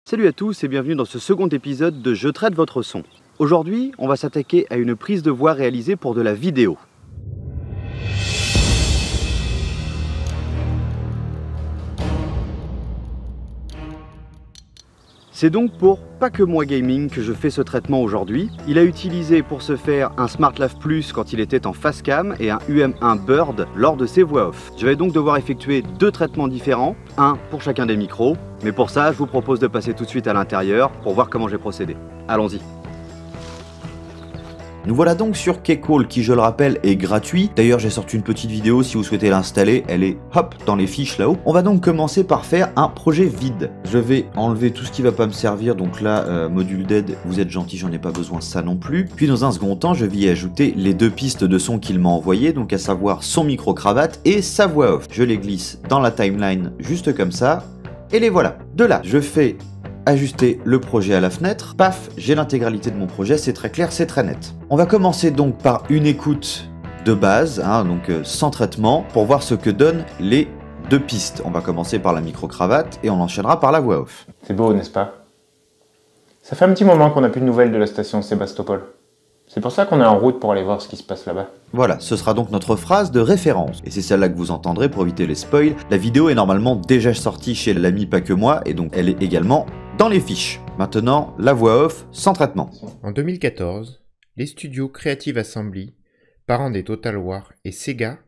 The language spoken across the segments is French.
Salut à tous et bienvenue dans ce second épisode de Je traite votre son. Aujourd'hui, on va s'attaquer à une prise de voix réalisée pour de la vidéo. C'est donc pour Pas que moi gaming que je fais ce traitement aujourd'hui. Il a utilisé pour ce faire un SmartLav Plus quand il était en face cam et un UM1 Bird lors de ses voix off. Je vais donc devoir effectuer deux traitements différents, un pour chacun des micros. Mais pour ça, je vous propose de passer tout de suite à l'intérieur pour voir comment j'ai procédé. Allons-y. Nous voilà donc sur Keykall qui, je le rappelle, est gratuit. D'ailleurs, j'ai sorti une petite vidéo si vous souhaitez l'installer, elle est hop dans les fiches là-haut. On va donc commencer par faire un projet vide. Je vais enlever tout ce qui va pas me servir, donc là, module dead, vous êtes gentil, j'en ai pas besoin, ça non plus. Puis dans un second temps, je vais y ajouter les deux pistes de son qu'il m'a envoyées, donc à savoir son micro-cravate et sa voix off. Je les glisse dans la timeline juste comme ça, et les voilà. De là, je fais ajuster le projet à la fenêtre, paf, j'ai l'intégralité de mon projet, c'est très clair, c'est très net. On va commencer donc par une écoute de base, donc sans traitement, pour voir ce que donnent les deux pistes. On va commencer par la micro-cravate et on enchaînera par la voix off. C'est beau, n'est-ce pas? Ça fait un petit moment qu'on n'a plus de nouvelles de la station Sébastopol. C'est pour ça qu'on est en route pour aller voir ce qui se passe là-bas. Voilà, ce sera donc notre phrase de référence. Et c'est celle-là que vous entendrez pour éviter les spoils. La vidéo est normalement déjà sortie chez l'ami Pas que moi, et donc elle est également dans les fiches. Maintenant, la voix off sans traitement. En 2014, les studios Creative Assembly, parents des Total War et Sega,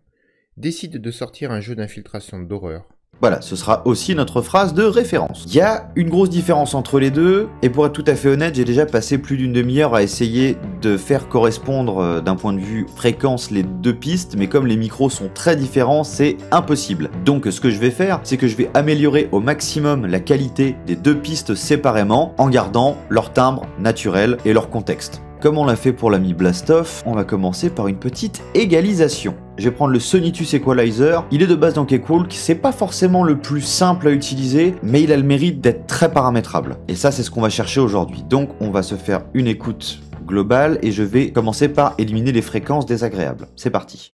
décident de sortir un jeu d'infiltration d'horreur. Voilà, ce sera aussi notre phrase de référence. Il y a une grosse différence entre les deux, et pour être tout à fait honnête, j'ai déjà passé plus d'une demi-heure à essayer de faire correspondre d'un point de vue fréquence les deux pistes, mais comme les micros sont très différents, c'est impossible. Donc ce que je vais faire, c'est que je vais améliorer au maximum la qualité des deux pistes séparément, en gardant leur timbre naturel et leur contexte. Comme on l'a fait pour l'ami Blastoff, on va commencer par une petite égalisation. Je vais prendre le Sonitus Equalizer, il est de base dans Keykall, c'est pas forcément le plus simple à utiliser, mais il a le mérite d'être très paramétrable. Et ça, c'est ce qu'on va chercher aujourd'hui. Donc on va se faire une écoute globale et je vais commencer par éliminer les fréquences désagréables. C'est parti.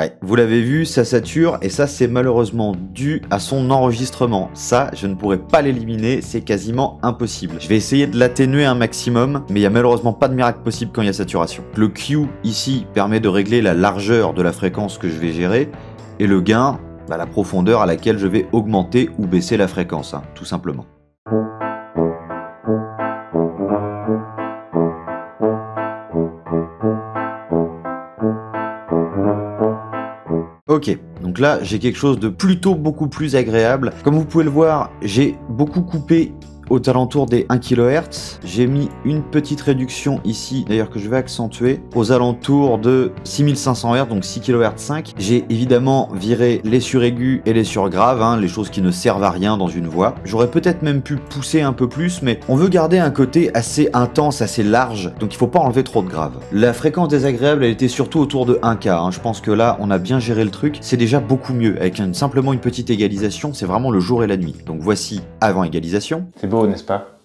Ouais, vous l'avez vu, ça sature et ça c'est malheureusement dû à son enregistrement. Ça, je ne pourrais pas l'éliminer, c'est quasiment impossible. Je vais essayer de l'atténuer un maximum, mais il n'y a malheureusement pas de miracle possible quand il y a saturation. Le Q ici permet de régler la largeur de la fréquence que je vais gérer et le gain, la profondeur à laquelle je vais augmenter ou baisser la fréquence, tout simplement. Ok, donc là j'ai quelque chose de plutôt beaucoup plus agréable. Comme vous pouvez le voir, j'ai beaucoup coupé aux alentours des 1 kHz. J'ai mis une petite réduction ici, d'ailleurs que je vais accentuer, aux alentours de 6500 Hz, donc 6 kHz 5. J'ai évidemment viré les suraigus et les surgraves, les choses qui ne servent à rien dans une voix. J'aurais peut-être même pu pousser un peu plus, mais on veut garder un côté assez intense, assez large, donc il faut pas enlever trop de graves. La fréquence désagréable, elle était surtout autour de 1K. Je pense que là, on a bien géré le truc. C'est déjà beaucoup mieux. Avec simplement une petite égalisation, c'est vraiment le jour et la nuit. Donc voici avant égalisation. C'est beau, n'est-ce pas?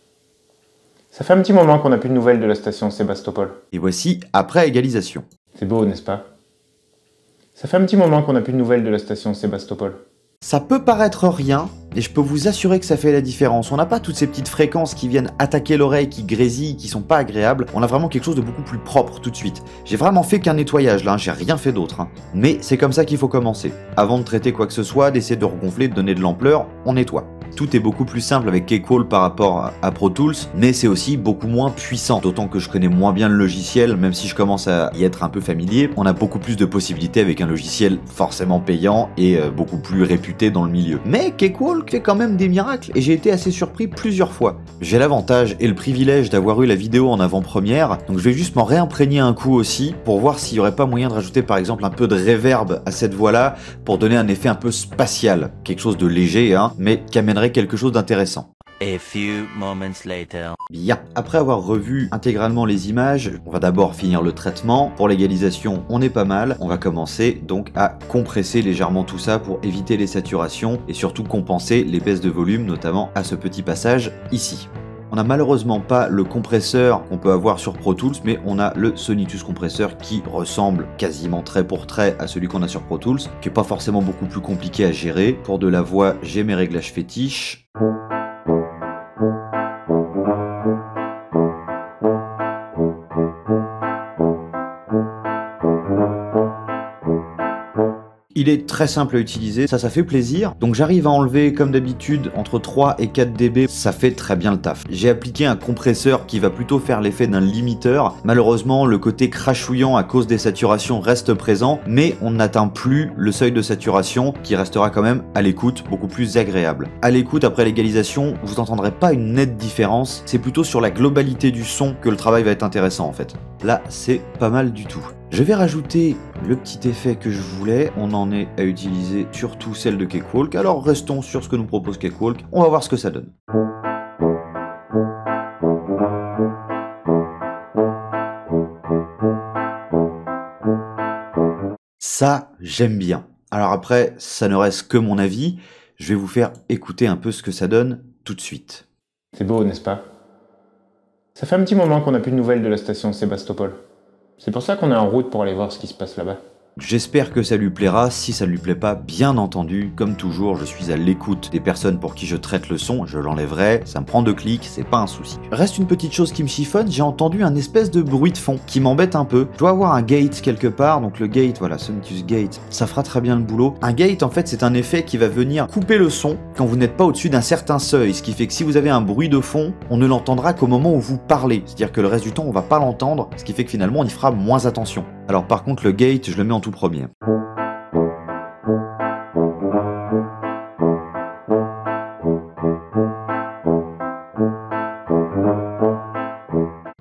Ça fait un petit moment qu'on n'a plus de nouvelles de la station Sébastopol. Et voici après égalisation. C'est beau, n'est-ce pas? Ça fait un petit moment qu'on n'a plus de nouvelles de la station Sébastopol. Ça peut paraître rien, et je peux vous assurer que ça fait la différence. On n'a pas toutes ces petites fréquences qui viennent attaquer l'oreille, qui grésillent, qui sont pas agréables. On a vraiment quelque chose de beaucoup plus propre tout de suite. J'ai vraiment fait qu'un nettoyage là, j'ai rien fait d'autre. Mais c'est comme ça qu'il faut commencer. Avant de traiter quoi que ce soit, d'essayer de regonfler, de donner de l'ampleur, on nettoie. Tout est beaucoup plus simple avec Keykall par rapport à Pro Tools, mais c'est aussi beaucoup moins puissant, d'autant que je connais moins bien le logiciel, même si je commence à y être un peu familier. On a beaucoup plus de possibilités avec un logiciel forcément payant et beaucoup plus réputé dans le milieu. Mais Keykall fait quand même des miracles et j'ai été assez surpris plusieurs fois. J'ai l'avantage et le privilège d'avoir eu la vidéo en avant-première, donc je vais juste m'en réimprégner un coup aussi pour voir s'il n'y aurait pas moyen de rajouter par exemple un peu de reverb à cette voix-là pour donner un effet un peu spatial, quelque chose de léger, mais qui amènerait quelque chose d'intéressant. A few moments later. Bien, après avoir revu intégralement les images, on va d'abord finir le traitement. Pour l'égalisation, on est pas mal. On va commencer donc à compresser légèrement tout ça pour éviter les saturations et surtout compenser les baisses de volume, notamment à ce petit passage ici. On n'a malheureusement pas le compresseur qu'on peut avoir sur Pro Tools, mais on a le Sonitus compresseur qui ressemble quasiment trait pour trait à celui qu'on a sur Pro Tools, qui n'est pas forcément beaucoup plus compliqué à gérer. Pour de la voix, j'ai mes réglages fétiches. Il est très simple à utiliser, ça fait plaisir. Donc j'arrive à enlever comme d'habitude entre 3 et 4 dB, ça fait très bien le taf. J'ai appliqué un compresseur qui va plutôt faire l'effet d'un limiteur. Malheureusement le côté crachouillant à cause des saturations reste présent, mais on n'atteint plus le seuil de saturation qui restera quand même à l'écoute beaucoup plus agréable. À l'écoute après l'égalisation, vous n'entendrez pas une nette différence, c'est plutôt sur la globalité du son que le travail va être intéressant en fait. Là c'est pas mal du tout. Je vais rajouter le petit effet que je voulais, on en est à utiliser surtout celle de Cakewalk, alors restons sur ce que nous propose Cakewalk, on va voir ce que ça donne. Ça, j'aime bien. Alors après, ça ne reste que mon avis, je vais vous faire écouter un peu ce que ça donne tout de suite. C'est beau, n'est-ce pas? Ça fait un petit moment qu'on n'a plus de nouvelles de la station Sébastopol. C'est pour ça qu'on est en route pour aller voir ce qui se passe là-bas. J'espère que ça lui plaira, si ça ne lui plaît pas, bien entendu, comme toujours, je suis à l'écoute des personnes pour qui je traite le son, je l'enlèverai, ça me prend 2 clics, c'est pas un souci. Reste une petite chose qui me chiffonne, j'ai entendu un espèce de bruit de fond qui m'embête un peu. Je dois avoir un gate quelque part, donc le gate, voilà, Sonitus Gate, ça fera très bien le boulot. Un gate, en fait, c'est un effet qui va venir couper le son quand vous n'êtes pas au-dessus d'un certain seuil, ce qui fait que si vous avez un bruit de fond, on ne l'entendra qu'au moment où vous parlez, c'est-à-dire que le reste du temps, on va pas l'entendre, ce qui fait que finalement, on y fera moins attention. Alors par contre, le gate, je le mets en tout premier.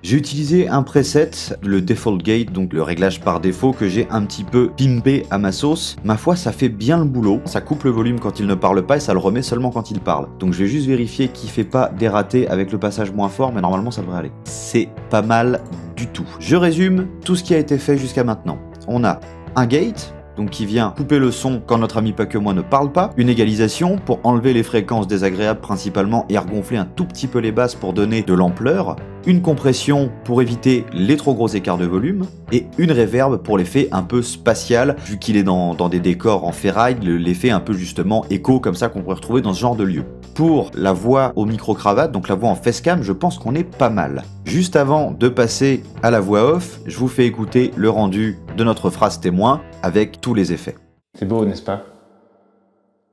J'ai utilisé un preset, le Default Gate, donc le réglage par défaut que j'ai un petit peu pimpé à ma sauce. Ma foi, ça fait bien le boulot. Ça coupe le volume quand il ne parle pas et ça le remet seulement quand il parle. Donc je vais juste vérifier qu'il fait pas des ratés avec le passage moins fort, mais normalement ça devrait aller. C'est pas mal du tout. Je résume tout ce qui a été fait jusqu'à maintenant. On a un gate, donc qui vient couper le son quand notre ami Pas Que Moi ne parle pas, une égalisation pour enlever les fréquences désagréables principalement et regonfler un tout petit peu les basses pour donner de l'ampleur, une compression pour éviter les trop gros écarts de volume, et une reverb pour l'effet un peu spatial, vu qu'il est dans des décors en ferraille, l'effet un peu justement écho comme ça qu'on pourrait retrouver dans ce genre de lieu. Pour la voix au micro-cravate, donc la voix en facecam, je pense qu'on est pas mal. Juste avant de passer à la voix off, je vous fais écouter le rendu de notre phrase témoin avec tous les effets. C'est beau, n'est-ce pas?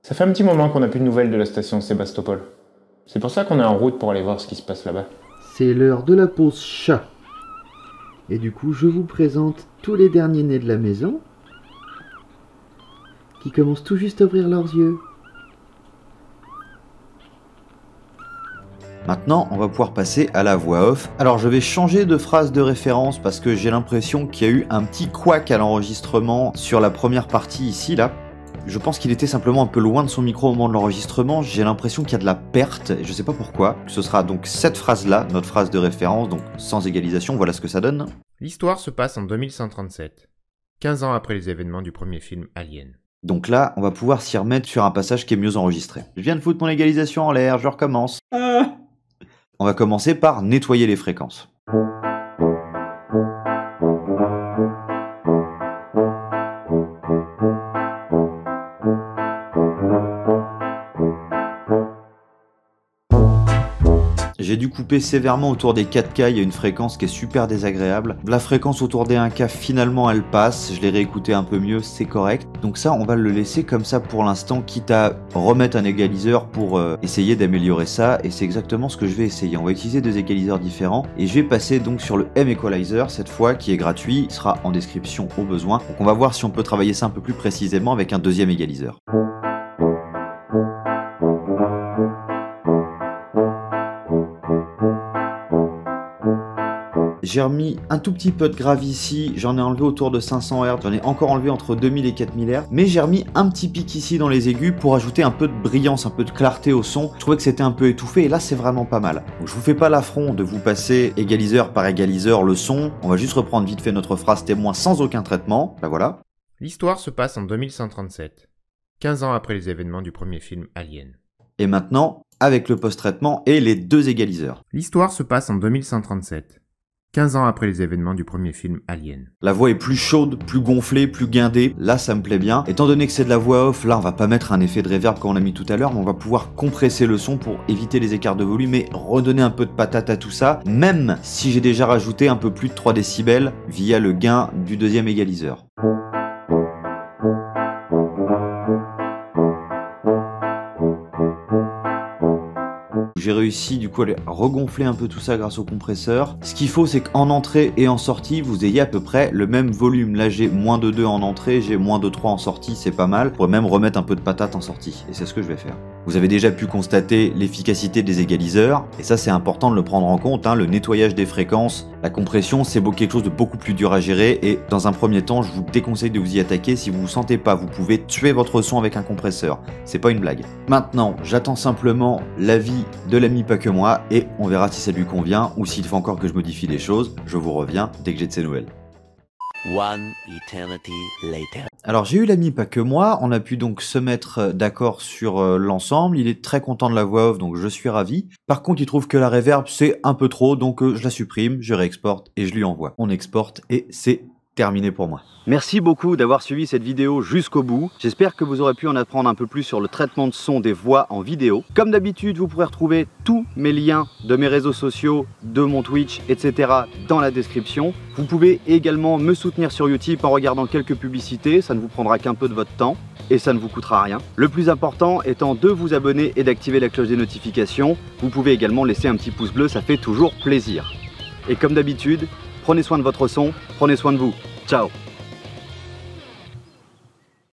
Ça fait un petit moment qu'on n'a plus de nouvelles de la station Sébastopol. C'est pour ça qu'on est en route pour aller voir ce qui se passe là-bas. C'est l'heure de la pause chat. Et du coup, je vous présente tous les derniers nés de la maison qui commencent tout juste à ouvrir leurs yeux. Maintenant, on va pouvoir passer à la voix off. Alors, je vais changer de phrase de référence parce que j'ai l'impression qu'il y a eu un petit couac à l'enregistrement sur la première partie ici, là. Je pense qu'il était simplement un peu loin de son micro au moment de l'enregistrement. J'ai l'impression qu'il y a de la perte, et je sais pas pourquoi. Ce sera donc cette phrase-là, notre phrase de référence, donc sans égalisation, voilà ce que ça donne. L'histoire se passe en 2137, 15 ans après les événements du premier film Alien. Donc là, on va pouvoir s'y remettre sur un passage qui est mieux enregistré. Je viens de foutre mon égalisation en l'air, je recommence. On va commencer par nettoyer les fréquences. J'ai dû couper sévèrement autour des 4K, il y a une fréquence qui est super désagréable. La fréquence autour des 1K, finalement elle passe, je l'ai réécouté un peu mieux, c'est correct. Donc ça, on va le laisser comme ça pour l'instant, quitte à remettre un égaliseur pour essayer d'améliorer ça, et c'est exactement ce que je vais essayer. On va utiliser 2 égaliseurs différents, et je vais passer donc sur le M-Equalizer, cette fois, qui est gratuit, il sera en description au besoin. Donc on va voir si on peut travailler ça un peu plus précisément avec un 2e égaliseur. J'ai remis un tout petit peu de grave ici, j'en ai enlevé autour de 500 Hz, j'en ai encore enlevé entre 2000 et 4000 Hz, mais j'ai remis un petit pic ici dans les aigus pour ajouter un peu de brillance, un peu de clarté au son. Je trouvais que c'était un peu étouffé et là c'est vraiment pas mal. Donc je vous fais pas l'affront de vous passer égaliseur par égaliseur le son, on va juste reprendre vite fait notre phrase témoin sans aucun traitement, là voilà. L'histoire se passe en 2137, 15 ans après les événements du premier film Alien. Et maintenant, avec le post-traitement et les 2 égaliseurs. L'histoire se passe en 2137, 15 ans après les événements du premier film Alien. La voix est plus chaude, plus gonflée, plus guindée, là ça me plaît bien. Étant donné que c'est de la voix off, là on va pas mettre un effet de reverb comme on a mis tout à l'heure, mais on va pouvoir compresser le son pour éviter les écarts de volume et redonner un peu de patate à tout ça, même si j'ai déjà rajouté un peu plus de 3 décibels via le gain du 2e égaliseur. J'ai réussi du coup à regonfler un peu tout ça grâce au compresseur. Ce qu'il faut, c'est qu'en entrée et en sortie, vous ayez à peu près le même volume. Là j'ai moins de 2 en entrée, j'ai moins de 3 en sortie, c'est pas mal. Je pourrais même remettre un peu de patate en sortie, et c'est ce que je vais faire. Vous avez déjà pu constater l'efficacité des égaliseurs, et ça c'est important de le prendre en compte, hein, le nettoyage des fréquences, la compression, c'est quelque chose de beaucoup plus dur à gérer, et dans un premier temps, je vous déconseille de vous y attaquer. Si vous ne sentez pas, vous pouvez tuer votre son avec un compresseur, c'est pas une blague. Maintenant, j'attends simplement l'avis de l'ami Pas Que Moi, et on verra si ça lui convient, ou s'il faut encore que je modifie les choses. Je vous reviens dès que j'ai de ces nouvelles. One eternity later. Alors j'ai eu l'ami Pas Que Moi, on a pu donc se mettre d'accord sur l'ensemble, il est très content de la voix off donc je suis ravi. Par contre il trouve que la reverb c'est un peu trop donc je la supprime, je réexporte et je lui envoie. On exporte et c'est terminé pour moi. Merci beaucoup d'avoir suivi cette vidéo jusqu'au bout. J'espère que vous aurez pu en apprendre un peu plus sur le traitement de son des voix en vidéo. Comme d'habitude, vous pourrez retrouver tous mes liens de mes réseaux sociaux, de mon Twitch, etc. dans la description. Vous pouvez également me soutenir sur Utip en regardant quelques publicités, ça ne vous prendra qu'un peu de votre temps et ça ne vous coûtera rien. Le plus important étant de vous abonner et d'activer la cloche des notifications. Vous pouvez également laisser un petit pouce bleu, ça fait toujours plaisir. Et comme d'habitude, prenez soin de votre son, prenez soin de vous. Ciao!